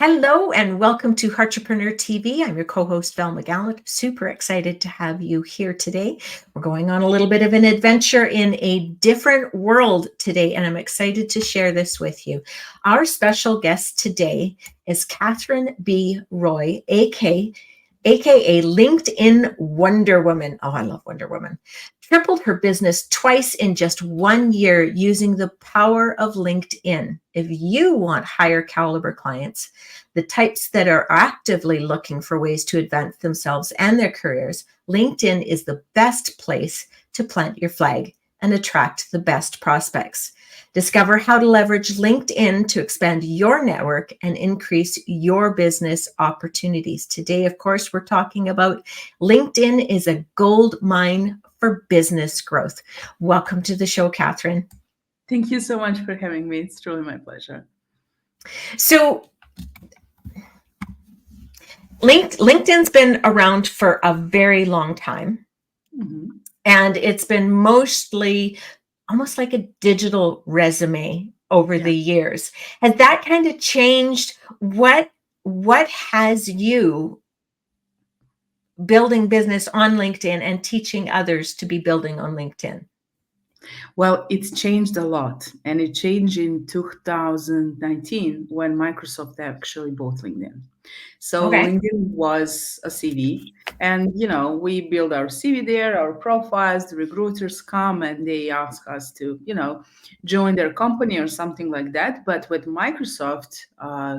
Hello and welcome to Heartrepreneur TV. I'm your co-host Val McGallant. Super excited to have you here today. We're going on a little bit of an adventure in a different world today, and I'm excited to share this with you. Our special guest today is Catherine B. Roy, aka LinkedIn Wonder Woman. Oh, I love Wonder Woman. Tripled her business twice in just 1 year using the power of LinkedIn. If you want higher caliber clients, the types that are actively looking for ways to advance themselves and their careers, LinkedIn is the best place to plant your flag and attract the best prospects. Discover how to leverage LinkedIn to expand your network and increase your business opportunities. Today, of course, we're talking about LinkedIn is a gold mine for business growth. Welcome to the show, Catherine. Thank you so much for having me. It's truly my pleasure. So, LinkedIn's been around for a very long time. Mm-hmm. And it's been mostly almost like a digital resume over the years. Has that kind of changed? What has you building business on LinkedIn and teaching others to be building on LinkedIn? Well, it's changed a lot, and it changed in 2019 when Microsoft actually bought LinkedIn. So LinkedIn was a CV, and we build our CV there, our profiles. The recruiters come and they ask us to join their company or something like that. But when Microsoft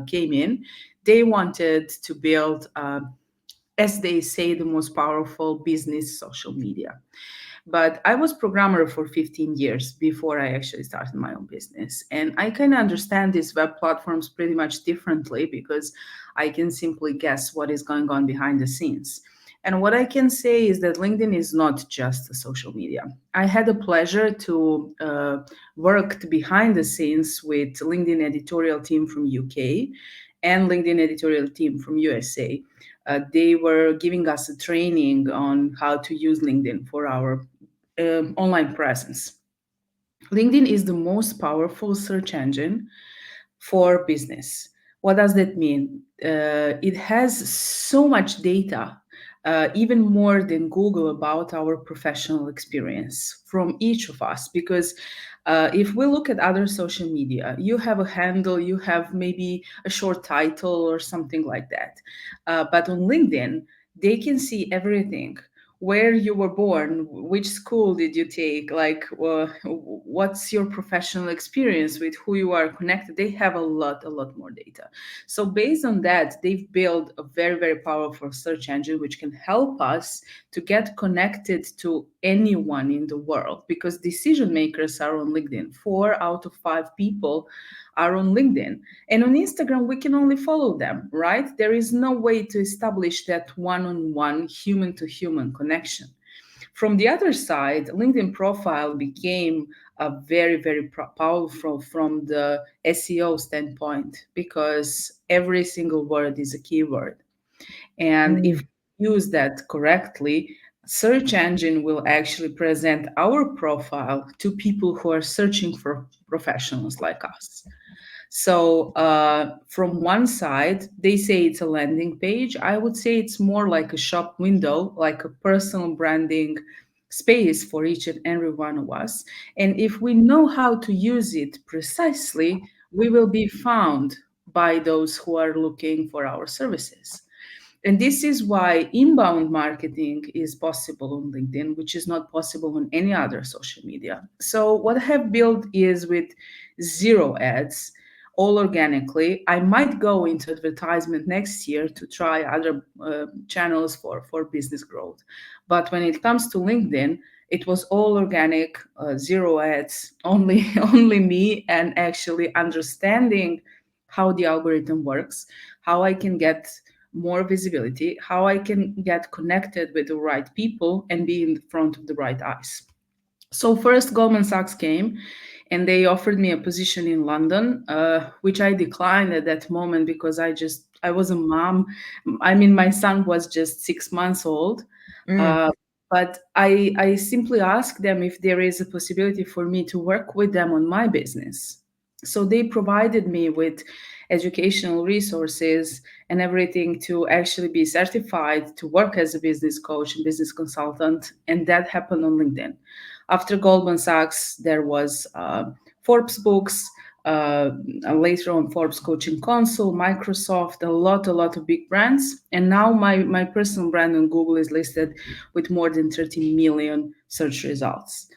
came in, they wanted to build, as they say, the most powerful business social media. But I was programmer for 15 years before I actually started my own business. And I can understand these web platforms pretty much differently because I can simply guess what is going on behind the scenes. And what I can say is that LinkedIn is not just a social media. I had the pleasure to work behind the scenes with LinkedIn editorial team from UK and LinkedIn editorial team from USA. They were giving us a training on how to use LinkedIn for our online presence. LinkedIn is the most powerful search engine for business. What does that mean? It has so much data, even more than Google, about our professional experience from each of us. Because if we look at other social media, you have a handle, you have maybe a short title or something like that. But on LinkedIn, they can see everything: where you were born, which school did you take, like what's your professional experience, with who you are connected. They have a lot more data. So based on that, they've built a very, very powerful search engine which can help us to get connected to anyone in the world, because decision makers are on LinkedIn. 4 out of 5 people are on LinkedIn. And on Instagram, we can only follow them, right? There is no way to establish that one-on-one, human-to-human connection. From the other side, LinkedIn profile became a very, very powerful from the SEO standpoint, because every single word is a keyword. And if we use that correctly, search engine will actually present our profile to people who are searching for professionals like us. So from one side, they say it's a landing page. I would say it's more like a shop window, like a personal branding space for each and every one of us. And if we know how to use it precisely, we will be found by those who are looking for our services. And this is why inbound marketing is possible on LinkedIn, which is not possible on any other social media. So what I have built is with zero ads, all organically. I might go into advertisement next year to try other channels for business growth. But when it comes to LinkedIn, it was all organic, zero ads, only me, and actually understanding how the algorithm works, how I can get more visibility, how I can get connected with the right people and be in front of the right eyes. So first, Goldman Sachs came and they offered me a position in London, which I declined at that moment because I was a mom. I mean, my son was just 6 months old. But I simply asked them if there is a possibility for me to work with them on my business. So they provided me with educational resources and everything to actually be certified to work as a business coach and business consultant. And that happened on LinkedIn. After Goldman Sachs, there was Forbes Books, and later on Forbes Coaching Council, Microsoft, a lot of big brands. And now my personal brand on Google is listed with more than 30 million search results.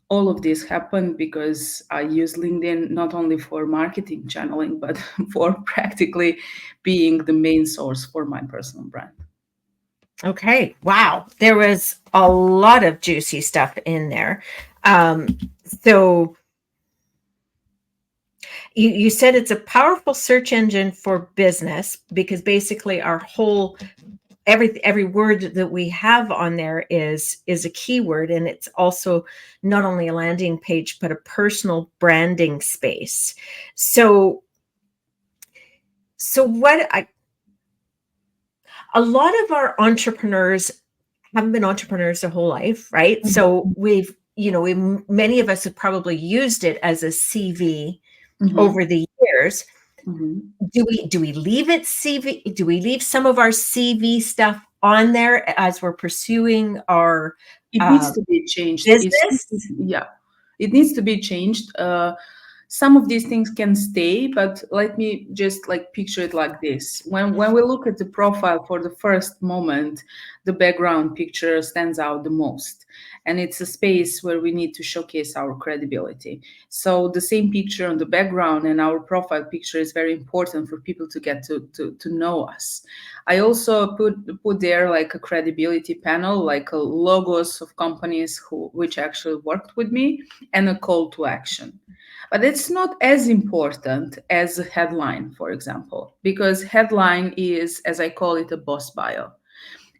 All of this happened because I use LinkedIn not only for marketing channeling, but for practically being the main source for my personal brand. Okay. Wow. There was a lot of juicy stuff in there. So you said it's a powerful search engine for business because basically our whole every word that we have on there is a keyword, and it's also not only a landing page but a personal branding space. So a lot of our entrepreneurs haven't been entrepreneurs their whole life, right? Mm-hmm. So many of us have probably used it as a CV Mm-hmm. over the years. Mm-hmm. Do we leave it CV? Do we leave some of our CV stuff on there as we're pursuing our It needs to be changed. business? It needs to be changed. Some of these things can stay, but let me just like picture it like this. When we look at the profile for the first moment, the background picture stands out the most. And it's a space where we need to showcase our credibility. So the same picture on the background and our profile picture is very important for people to get to know us. I also put there like a credibility panel, like a logos of companies which actually worked with me, and a call to action. But it's not as important as a headline, for example, because headline is, as I call it, a boss bio.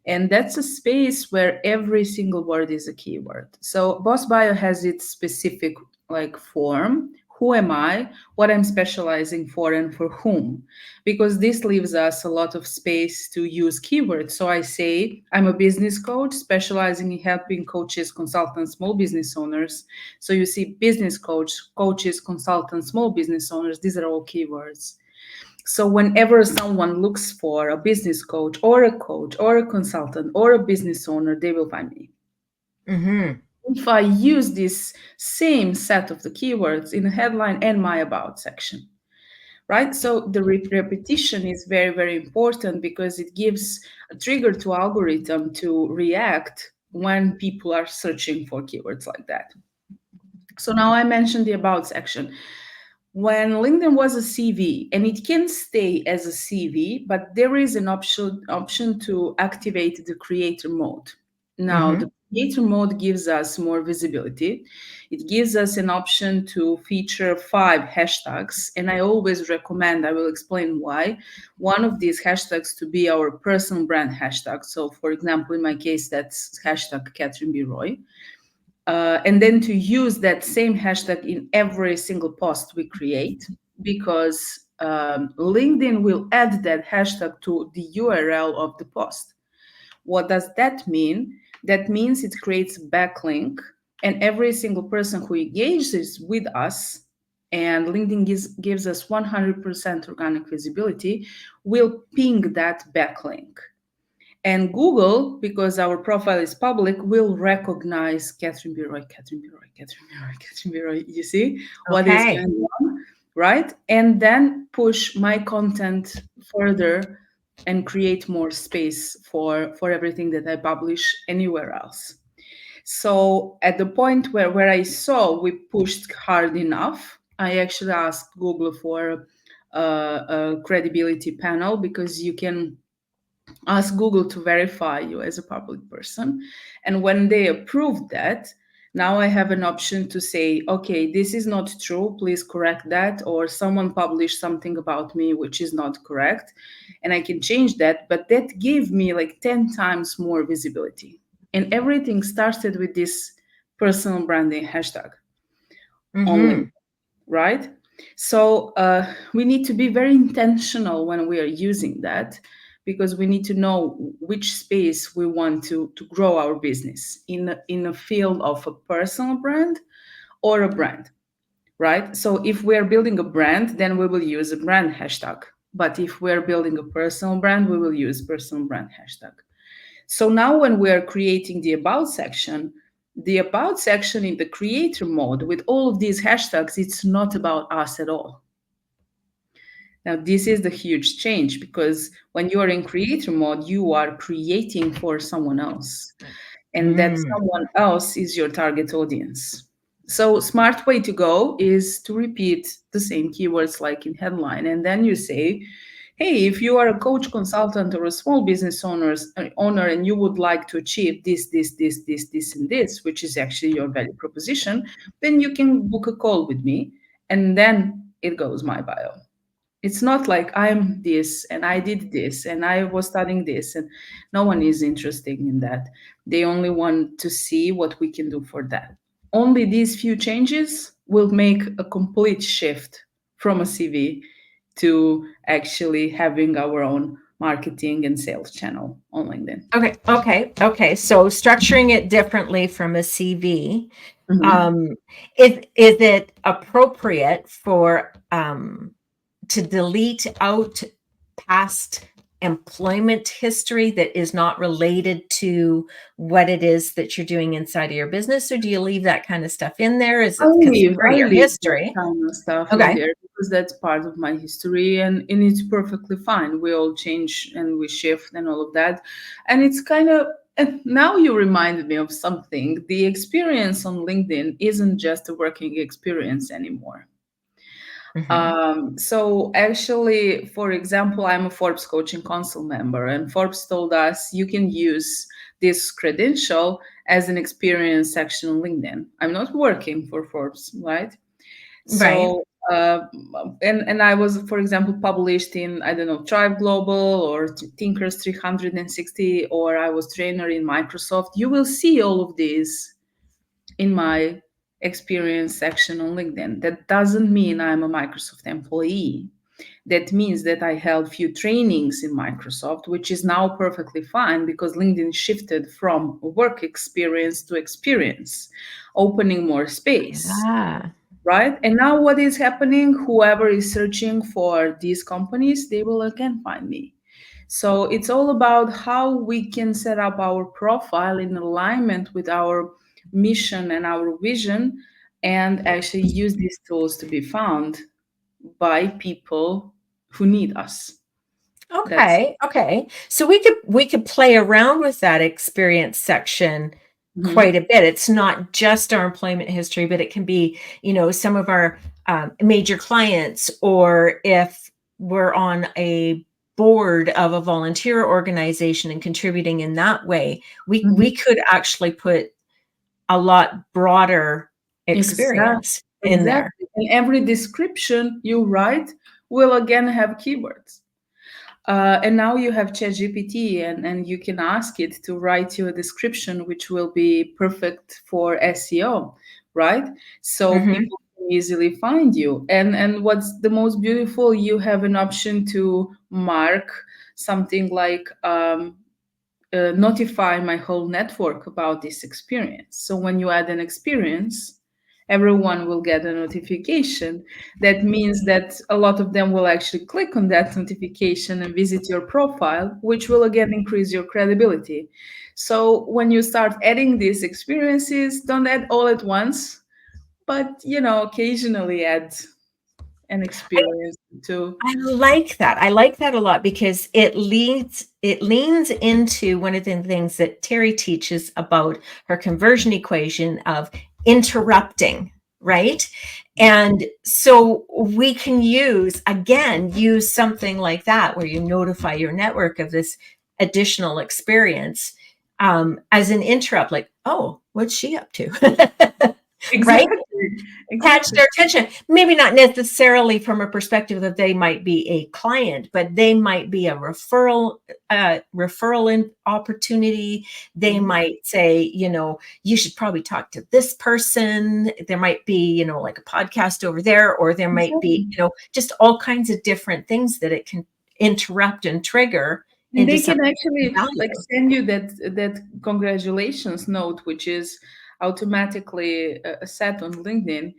And that's a space where every single word is a keyword. So boss bio has its specific like form. Who am I? What I'm specializing for and for whom? Because this leaves us a lot of space to use keywords. So I say I'm a business coach specializing in helping coaches, consultants, small business owners. So you see business coaches, consultants, small business owners, these are all keywords. So whenever someone looks for a business coach or a consultant or a business owner, they will find me. Mm-hmm. If I use this same set of the keywords in a headline and my about section, right? So the repetition is very, very important because it gives a trigger to algorithm to react when people are searching for keywords like that. So now I mentioned the about section. When LinkedIn was a CV, and it can stay as a CV, but there is an option to activate the creator mode. Now, Mm-hmm. the creator mode gives us more visibility. It gives us an option to feature 5 hashtags, and I always recommend, I will explain why, one of these hashtags to be our personal brand hashtag. So, for example, in my case, that's hashtag Catherine B. Roy. And then to use that same hashtag in every single post we create, because LinkedIn will add that hashtag to the URL of the post. What does that mean? That means it creates a backlink, and every single person who engages with us, and LinkedIn gives us 100% organic visibility, will ping that backlink. And Google, because our profile is public, will recognize Catherine B. Roy, Catherine B. Roy, Catherine B. Roy, Catherine B. Roy. You see what is Okay. going on, right? And then push my content further and create more space for everything that I publish anywhere else. So at the point where I saw we pushed hard enough, I actually asked Google for a credibility panel, because you can ask Google to verify you as a public person. And when they approve that, now I have an option to say, okay, this is not true, please correct that, or someone published something about me which is not correct. And I can change that, but that gave me like 10 times more visibility. And everything started with this personal branding hashtag only, Mm-hmm. right? So we need to be very intentional when we are using that, because we need to know which space we want to grow our business in a field of a personal brand or a brand. right? So if we're building a brand, then we will use a brand hashtag. But if we're building a personal brand, we will use personal brand hashtag. So now when we're creating the about section in the creator mode with all of these hashtags, it's not about us at all. Now, this is the huge change, because when you are in creator mode, you are creating for someone else, and that someone else is your target audience. So smart way to go is to repeat the same keywords like in headline, and then you say, hey, if you are a coach, consultant, or a small business owner and you would like to achieve this, and this, which is actually your value proposition, then you can book a call with me, and then it goes my bio. It's not like I'm this and I did this and I was studying this, and no one is interested in that. They only want to see what we can do for that. Only these few changes will make a complete shift from a CV to actually having our own marketing and sales channel on LinkedIn. Okay. So structuring it differently from a CV. Mhm. Is it appropriate for to delete out past employment history that is not related to what it is that you're doing inside of your business, or do you leave that kind of stuff in there? Is it because it's part of I your leave that history? kind of stuff in Okay. there because that's part of my history, and it's perfectly fine. We all change and we shift and all of that. And it's kind of, and now you reminded me of something. The experience on LinkedIn isn't just a working experience anymore. Mhm. So actually, for example, I'm a Forbes Coaching Council member, and Forbes told us you can use this credential as an experience section on LinkedIn. I'm not working for Forbes, right? Right. So, and I was, for example, published in, I don't know, Tribe Global or Thinkers 360, or I was trainer in Microsoft. You will see all of these in my experience section on LinkedIn. That doesn't mean I'm a Microsoft employee. That means that I held few trainings in Microsoft, which is now perfectly fine because LinkedIn shifted from work experience to experience, opening more space, Ah. right? And now what is happening? Whoever is searching for these companies, they will again find me. So it's all about how we can set up our profile in alignment with our mission and our vision, and actually use these tools to be found by people who need us. That's Okay. So we could play around with that experience section quite Mhm. a bit. It's not just our employment history, but it can be, some of our major clients, or if we're on a board of a volunteer organization and contributing in that way, we Mhm. could actually put a lot broader Exactly. experience in there. Exactly. And every description you write will again have keywords. And now you have ChatGPT, and you can ask it to write you a description which will be perfect for SEO, right? So Mhm. people can easily find you. And what's the most beautiful, you have an option to mark something like notify my whole network about this experience. So when you add an experience, everyone will get a notification. That means that a lot of them will actually click on that notification and visit your profile, which will again increase your credibility. So when you start adding these experiences, don't add all at once, but occasionally add an experience too. I like that. I like that a lot because it leans into one of the things that Terry teaches about her conversion equation of interrupting, right? And so we can use something like that where you notify your network of this additional experience as an interrupt, like, oh, what's she up to? Right? Exactly. Catch Exactly. their attention. Maybe not necessarily from a perspective that they might be a client, but they might be a referral in opportunity. They Mhm. might say, you should probably talk to this person. There might be, like a podcast over there, or there might be, Exactly. just all kinds of different things that it can interrupt and trigger And into they can something of actually like value. send you that congratulations note, which is automatically set on LinkedIn.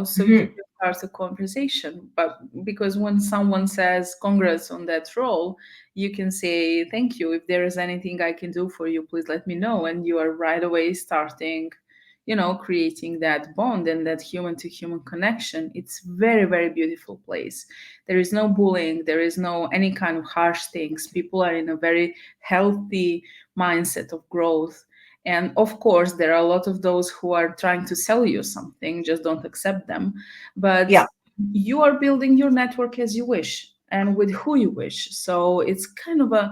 so you Mhm. can start a conversation. But because when someone says congrats on that role, you can say thank you. If there is anything I can do for you, please let me know. And you are right away starting, creating that bond and that human to human connection. It's very, very beautiful place. There is no bullying, there is no any kind of harsh things. People are in a very healthy mindset of growth. And of course, there are a lot of those who are trying to sell you something, just don't accept them. But Yeah. you are building your network as you wish and with who you wish. So it's kind of a,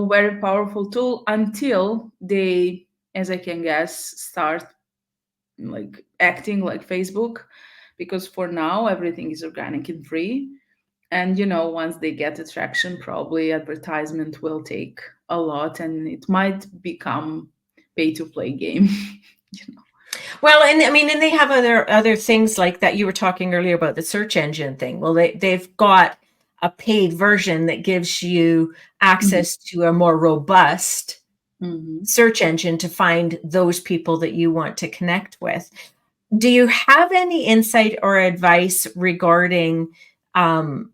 very powerful tool until they, as I can guess, start like acting like Facebook, because for now everything is organic and free. And once they get attraction, probably advertisement will take a lot and it might become pay to play game. you know. Well, and I mean, and they have other things like that. You were talking earlier about the search engine thing. Well, they've got a paid version that gives you Mhm. access to a more robust Mhm. search engine to find those people that you want to connect with. Do you have any insight or advice regarding um,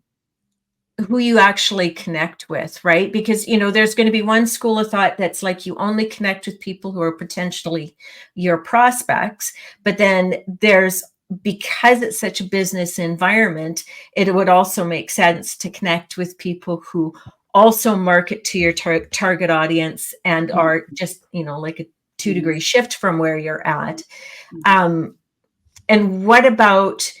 who you actually connect with, right? Because, there's going to be one school of thought that's like you only connect with people who are potentially your prospects. But then because it's such a business environment, it would also make sense to connect with people who also market to your target audience and are just, like a Mhm. 2-degree shift from where you're at. Mhm. Um, and what about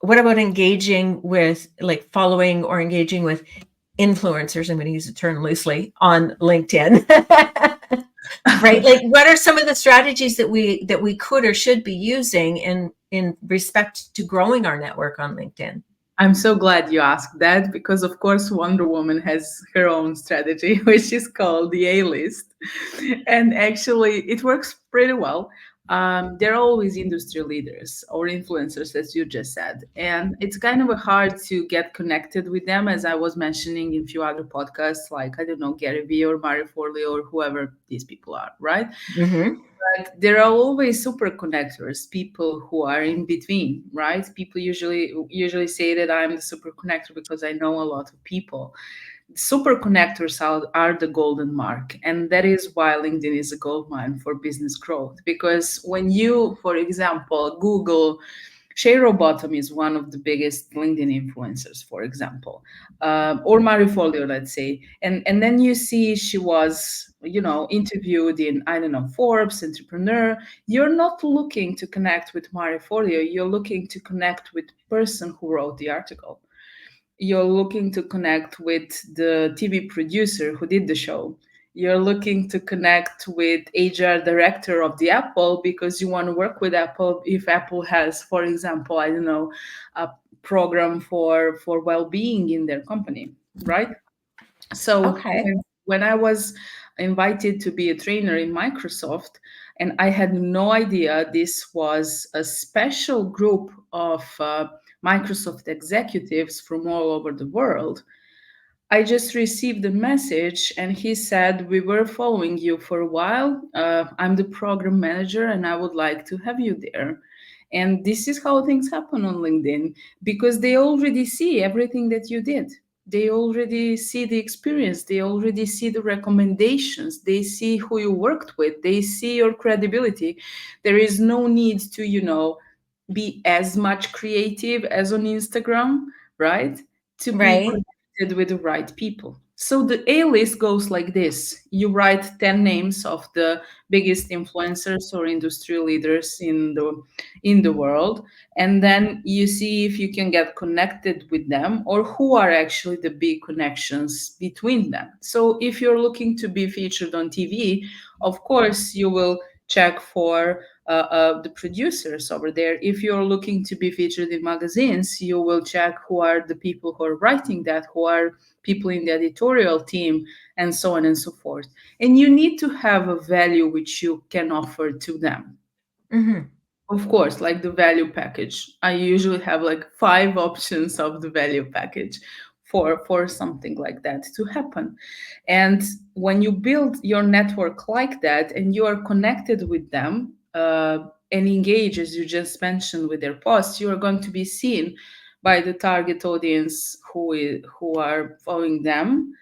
engaging with, like, following or engaging with influencers? I'm going to use the term loosely on LinkedIn. Right? Like, what are some of the strategies that we could or should be using in respect to growing our network on LinkedIn? I'm so glad you asked that because, of course, Wonder Woman has her own strategy, which is called the A list. And actually, it works pretty well. They're always industry leaders or influencers, as you just said. And it's kind of hard to get connected with them, as I was mentioning in a few other podcasts, like, I don't know, Gary Vee or Marie Forleo or whoever these people are, right? Mm-hmm. But there are always super connectors, people who are in between, right? People usually say that I'm the super connector because I know a lot of people. Super connectors are the golden mark, and that is why LinkedIn is a gold mine for business growth. Because when you, for example, Google, Shay Robotham is one of the biggest LinkedIn influencers, for example, or Marifolio, let's say, and then you see she was, interviewed in, I don't know, Forbes, Entrepreneur. You're not looking to connect with Marifolio. You're looking to connect with the person who wrote the article. You're looking to connect with the TV producer who did the show. You're looking to connect with HR director of the Apple because you want to work with Apple if Apple has, for example, I don't know, a program for well-being in their company, right? So Okay. when I was invited to be a trainer in Microsoft, and I had no idea this was a special group of Microsoft executives from all over the world, I just received a message and he said, "We were following you for a while. I'm the program manager and I would like to have you there." And this is how things happen on LinkedIn because they already see everything that you did. They already see the experience. They already see the recommendations. They see who you worked with. They see your credibility. There is no need to, be as much creative as on Instagram, right? To be Right. with the right people. So the A list goes like this. You write 10 names of the biggest influencers or industry leaders in the world, and then you see if you can get connected with them or who are actually the big connections between them. So if you're looking to be featured on TV, of course you will check for the producers over there. If you're looking to be featured in magazines, you will check who are the people who are writing that, who are people in the editorial team, and so on and so forth. And you need to have a value which you can offer to them. Mm-hmm. Of course, like the value package. I usually have like 5 options of the value package for something like that to happen. And when you build your network like that and you are connected with them, and engage, as you just mentioned, with their posts, you are going to be seen by the target audience who are following them,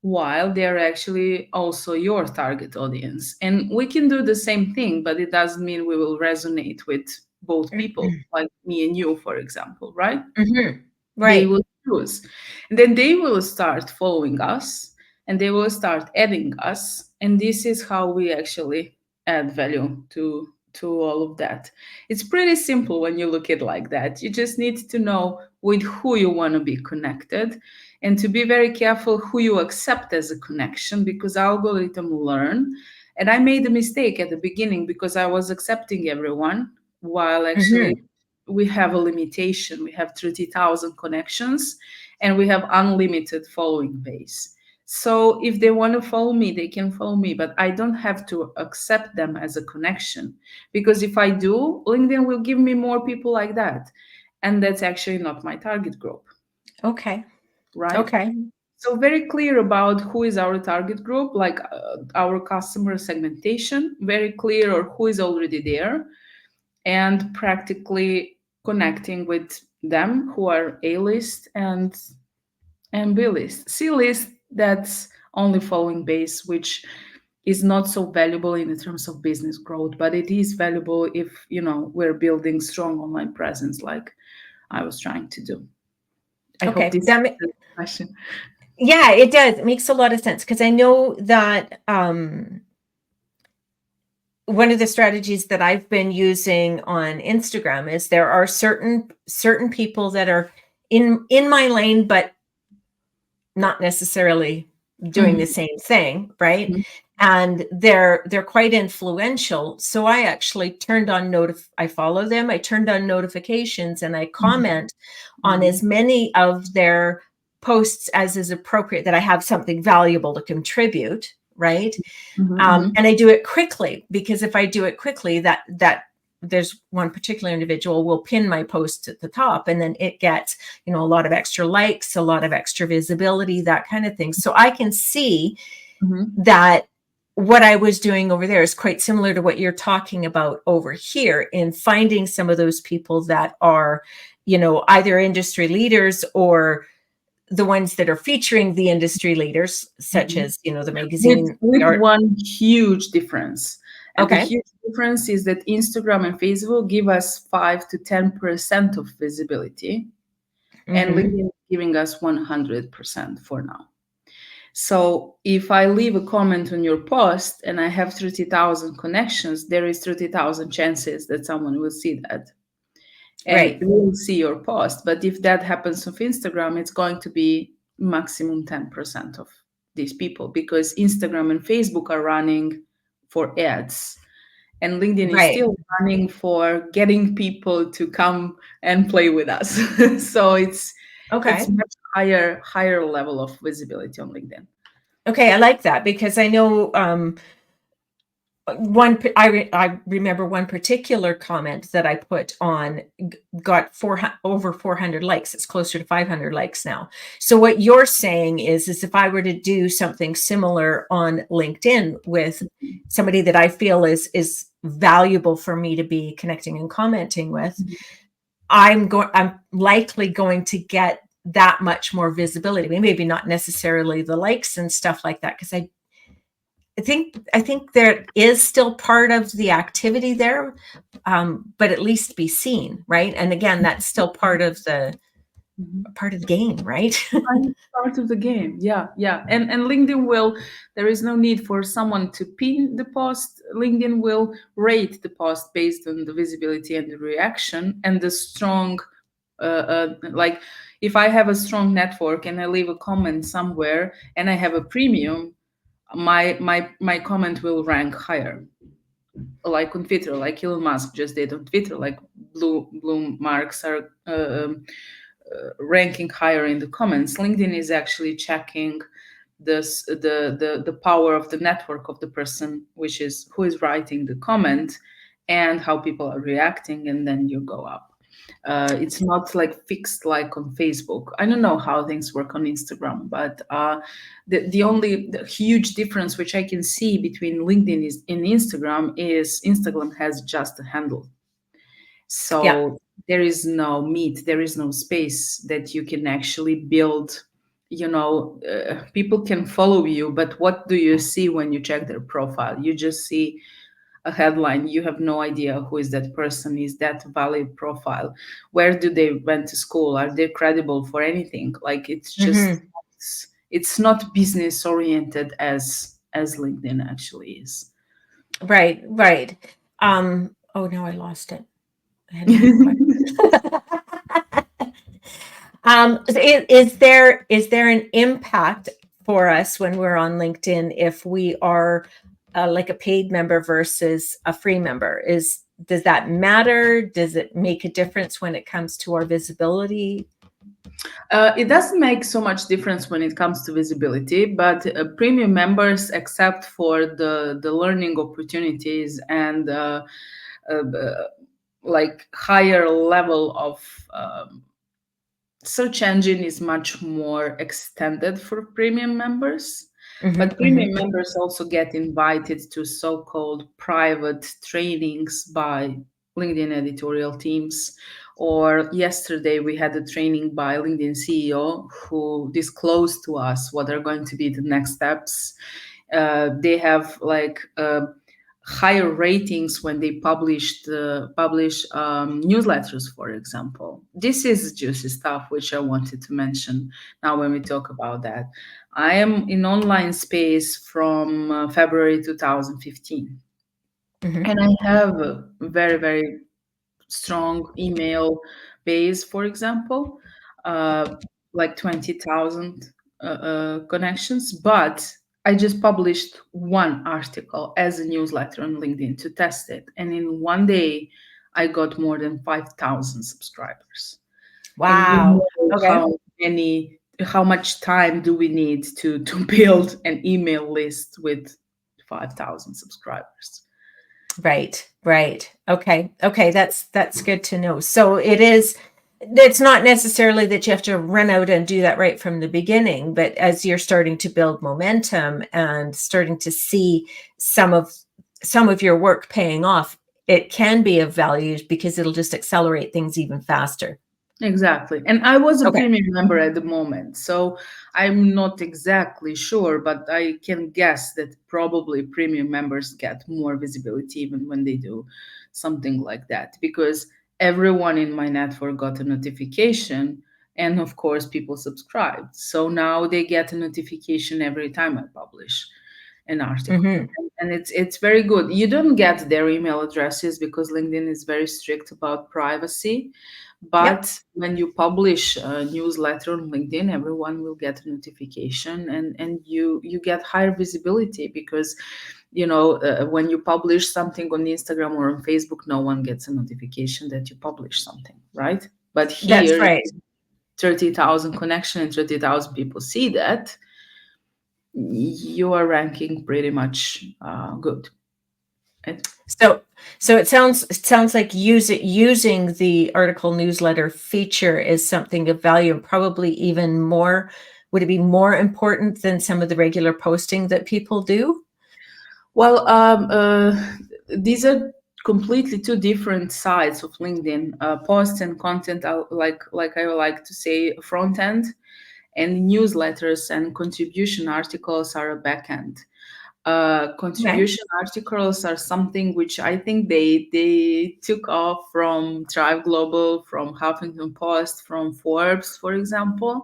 while they're actually also your target audience. And we can do the same thing, but it doesn't mean we will resonate with both people, like me and you, for example, right? Mm-hmm. They Right. will choose. And then they will start following us and they will start adding us. And this is how we actually add value to all of that. It's pretty simple when you look at it like that. You just need to know with who you want to be connected and to be very careful who you accept as a connection, because algorithm learn. And I made a mistake at the beginning because I was accepting everyone while actually Mm-hmm. we have a limitation. We have 30,000 connections and we have unlimited following base. So if they want to follow me, they can follow me, but I don't have to accept them as a connection, because if I do, LinkedIn will give me more people like that. And that's actually not my target group, Okay. right? Okay. So very clear about who is our target group, like our customer segmentation, very clear or who is already there, and practically connecting with them who are A list and B list. C list, that's only following base, which is not so valuable in terms of business growth, but it is valuable if we're building strong online presence, like I was trying to do. I hope Okay. this answers the question. Yeah, it does. It makes a lot of sense because I know that one of the strategies that I've been using on Instagram is there are certain people that are in my lane, but not necessarily doing the Mhm. same thing, right? Mhm. And they're quite influential. So I actually turned on I follow them, I turned on notifications, and I comment on Mhm. as many of their posts as is appropriate, that I have something valuable to contribute, right? Mhm. And I do it quickly, because if I do it quickly, that there's one particular individual will pin my post at the top, and then it gets a lot of extra likes, a lot of extra visibility, that kind of thing. So I can see Mhm. that what I was doing over there is quite similar to what you're talking about over here, in finding some of those people that are either industry leaders or the ones that are featuring the industry leaders, such Mhm. as the with magazine, the with art. one huge difference. And the Okay. huge difference is that Instagram and Facebook give us 5 to 10% of visibility, and Mm-hmm. LinkedIn is giving us 100% for now. So if I leave a comment on your post and I have 30,000 connections, there is 30,000 chances that someone will see that and Right. will see your post. But if that happens on Instagram, it's going to be maximum 10% of these people, because Instagram and Facebook are running for ads and LinkedIn is Right. still running for getting people to come and play with us. So it's Okay. much higher level of visibility on LinkedIn. Okay. I like that, because I know I remember one particular comment that I put on got over 400 likes. It's closer to 500 likes now. So what you're saying is if I were to do something similar on LinkedIn with somebody that I feel is valuable for me to be connecting and commenting with, I'm likely going to get that much more visibility. Maybe not necessarily the likes and stuff like that, because I think there is still part of the activity there, but at least be seen, right? And again, that's still part of the Mhm. game, right? I'm part of the game. Yeah, yeah. And LinkedIn will, there is no need for someone to pin the post. LinkedIn will rate the post based on the visibility and the reaction and the strong, like if I have a strong network and I leave a comment somewhere and I have a premium, my comment will rank higher. Like on Twitter, like Elon Musk just did on Twitter, like blue marks are ranking higher in the comments. LinkedIn is actually checking the power of the network of the person, which is who is writing the comment and how people are reacting, and then you go up. It's not like fixed like on Facebook. I don't know how things work on Instagram, but the huge difference which I can see between LinkedIn and Instagram is Instagram has just a handle. Yeah. So there is no meat, there is no space that you can actually build. People can follow you, but what do you see when you check their profile? You just see a headline. You have no idea who is that person. Is that valid profile? Where do they went to school? Are they credible for anything? Like, Hmm. it's not business oriented as LinkedIn actually is. Right, right. Oh, now I lost it. I had another question. Is there an impact for us when we're on LinkedIn if we are like a paid member versus a free member? Does that matter? Does it make a difference when it comes to our visibility? It doesn't make so much difference when it comes to visibility, but premium members, except for the learning opportunities and uh, like higher level of search engine, is much more extended for premium members. Hmm. But Hmm. premium members also get invited to so-called private trainings by LinkedIn editorial teams. Or yesterday we had a training by LinkedIn CEO who disclosed to us what are going to be the next steps. They have like higher ratings when they publish newsletters, for example. This is juicy stuff which I wanted to mention now when we talk about that. I am in online space from February 2015, Hmm. and I have a very, very strong email base, for example, uh, like 20,000 connections. But I just published one article as a newsletter on LinkedIn to test it. And in one day, I got more than 5,000 subscribers. And you Wow. know Okay. how much time do we need to build an email list with 5,000 subscribers? Right, right. Okay. Okay, that's good to know. So it's not necessarily that you have to run out and do that right from the beginning, but as you're starting to build momentum and starting to see some of some of your work paying off, it can be of value because it'll just accelerate things even faster. Exactly. And I was a Okay. premium member at the moment, so I'm not exactly sure, but I can guess that probably premium members get more visibility even when they do something like that, because everyone in my network got a notification, and of course people subscribed. So now they get a notification every time I publish an article. Hmm. And it's very good. You don't get their email addresses because LinkedIn is very strict about privacy. Yep. But when you publish a newsletter on LinkedIn, everyone will get a notification, and you get higher visibility because when you publish something on Instagram or on Facebook, no one gets a notification that you publish something, right? But That's here, right. 30,000 connection and 30,000 people see that, you are ranking pretty much good. Right? So it sounds like using the article newsletter feature is something of value, and probably even more. Would it be more important than some of the regular posting that people do? Well, these are completely two different sides of LinkedIn. Posts and content are like I like to say, front end, and newsletters and contribution articles are a back end. Okay. Contribution articles are something which I think they took off from Thrive Global, from Huffington Post, from Forbes, for example.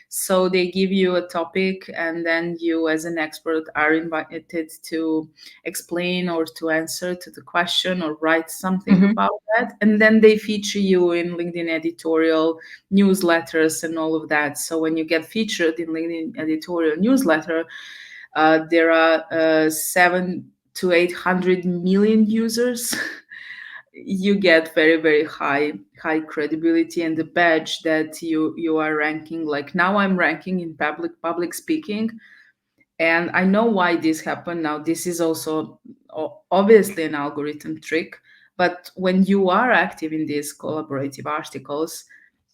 So they give you a topic, and then you, as an expert, are invited to explain or to answer to the question or write something Hmm. about that, and then they feature you in LinkedIn editorial newsletters and all of that. So when you get featured in LinkedIn editorial newsletter, there are 700 to 800 million users. You get very, very high credibility, and the badge that you are ranking. Like now, I'm ranking in public speaking, and I know why this happened. Now, this is also obviously an algorithm trick, but when you are active in these collaborative articles,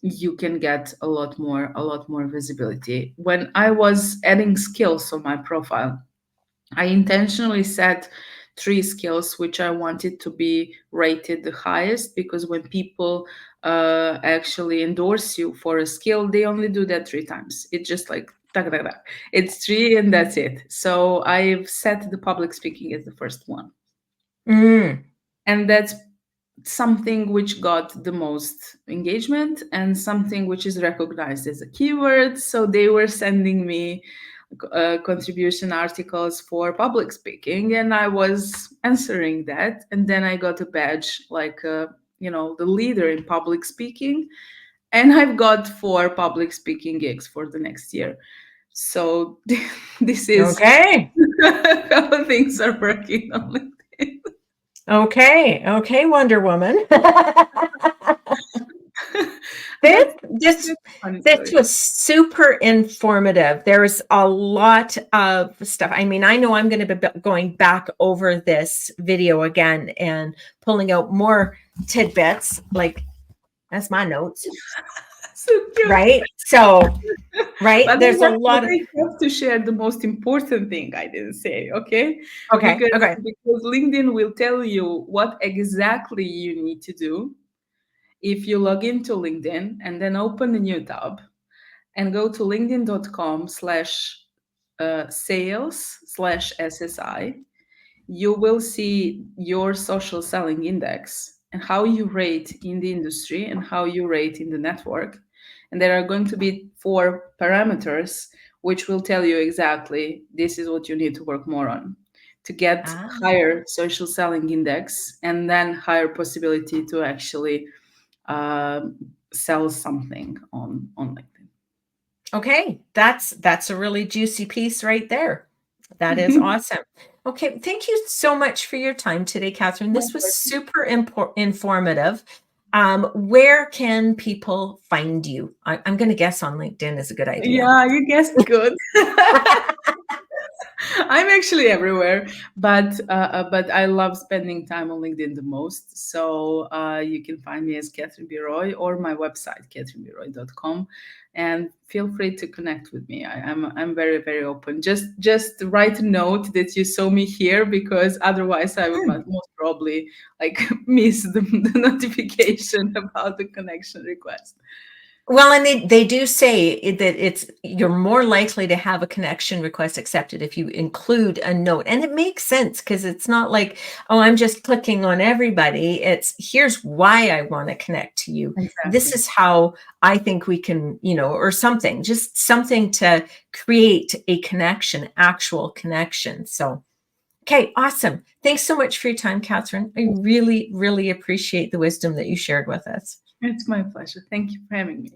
you can get a lot more visibility. When I was adding skills on my profile, I intentionally set 3 skills which I wanted to be rated the highest, because when people actually endorse you for a skill, they only do that 3 times. It's just like tak, tak, tak. It's 3 and that's it. So I've set the public speaking as the first one. And that's something which got the most engagement and something which is recognized as a keyword. So they were sending me contribution articles for public speaking, and I was answering that. And then I got a badge like, the leader in public speaking. And I've got 4 public speaking gigs for the next year. So this is okay. how things are working on LinkedIn. Okay, Wonder Woman. This was super informative. There's a lot of stuff. I mean, I know I'm going to be going back over this video again and pulling out more tidbits. Like, that's my notes. So cute. Right? So, right? But there's a lot of... I have to share the most important thing I didn't say, okay? Okay, because LinkedIn will tell you what exactly you need to do if you log into LinkedIn and then open a new tab and go to linkedin.com/sales/SSI. You will see your social selling index and how you rate in the industry and how you rate in the network. And there are going to be 4 parameters which will tell you exactly this is what you need to work more on to get higher social selling index and then higher possibility to actually sell something on LinkedIn. Okay, that's a really juicy piece right there. That is awesome. Okay, thank you so much for your time today, Catherine. This was super informative. Where can people find you? I'm going to guess on LinkedIn is a good idea. Yeah, you guessed good. I'm actually everywhere, but I love spending time on LinkedIn the most. So you can find me as Catherine B. Roy or my website, catherinebroy.com, and feel free to connect with me. I'm very, very open. Just write a note that you saw me here, because otherwise I would most probably miss the notification about the connection request. Well, and they do say that you're more likely to have a connection request accepted if you include a note. And it makes sense, because it's not like, oh, I'm just clicking on everybody. It's here's why I want to connect to you. Exactly. This is how I think we can, or something, just something to create a connection, actual connection. So, okay, awesome. Thanks so much for your time, Catherine. I really, really appreciate the wisdom that you shared with us. It's my pleasure. Thank you for having me.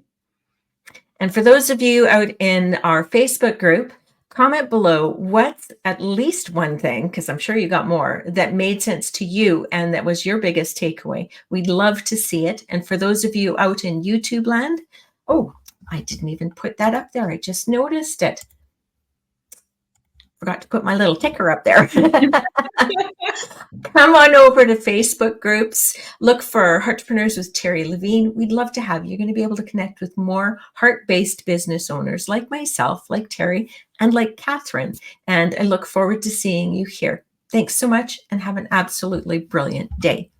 And for those of you out in our Facebook group, comment below what's at least one thing, because I'm sure you got more, that made sense to you and that was your biggest takeaway. We'd love to see it. And for those of you out in YouTube land, oh, I didn't even put that up there. I just noticed it. Forgot to put my little ticker up there. Come on over to Facebook groups. Look for Heartpreneurs with Terry Levine. We'd love to have you. You're going to be able to connect with more heart-based business owners like myself, like Terry, and like Catherine. And I look forward to seeing you here. Thanks so much and have an absolutely brilliant day.